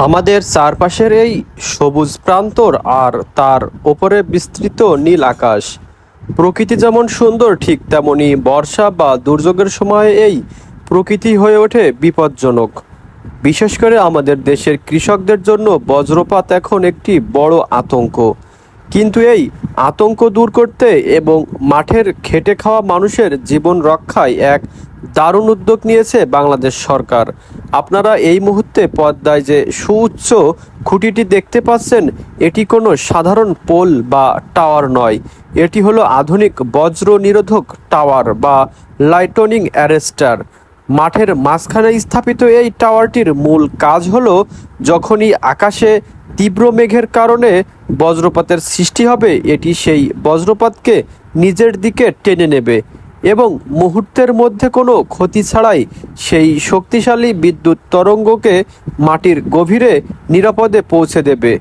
আমাদের চারপাশের এই সবুজ প্রান্তর আর তার ওপরে বিস্তৃত নীল আকাশ, প্রকৃতি যেমন সুন্দর ঠিক তেমনি বর্ষা বা দুর্যোগের সময় এই প্রকৃতি হয়ে ওঠে বিপজ্জনক। বিশেষ করে আমাদের দেশের কৃষকদের জন্য বজ্রপাত এখন একটি বড় আতঙ্ক। কিন্তু এই আতঙ্ক দূর করতে এবং মাঠের খেটে খাওয়া মানুষের জীবন রক্ষায় এক দারুণ উদ্যোগ নিয়েছে বাংলাদেশ সরকার। আপনারা এই মুহূর্তে পদ্মায় যে সুউচ্চ খুঁটিটি দেখতে পাচ্ছেন, এটি কোনো সাধারণ পোল বা টাওয়ার নয়। এটি হলো আধুনিক বজ্র নিরোধক টাওয়ার বা লাইটনিং অ্যারেস্টার। মাঠের মাঝখানে স্থাপিত এই টাওয়ারটির মূল কাজ হলো, যখনই আকাশে তীব্র মেঘের কারণে বজ্রপাতের সৃষ্টি হবে, এটি সেই বজ্রপাতকে নিজের দিকে টেনে নেবে এবং মুহূর্তের মধ্যে কোনো ক্ষতি ছাড়াই সেই শক্তিশালী বিদ্যুৎ তরঙ্গকে মাটির গভীরে নিরাপদে পৌঁছে দেবে।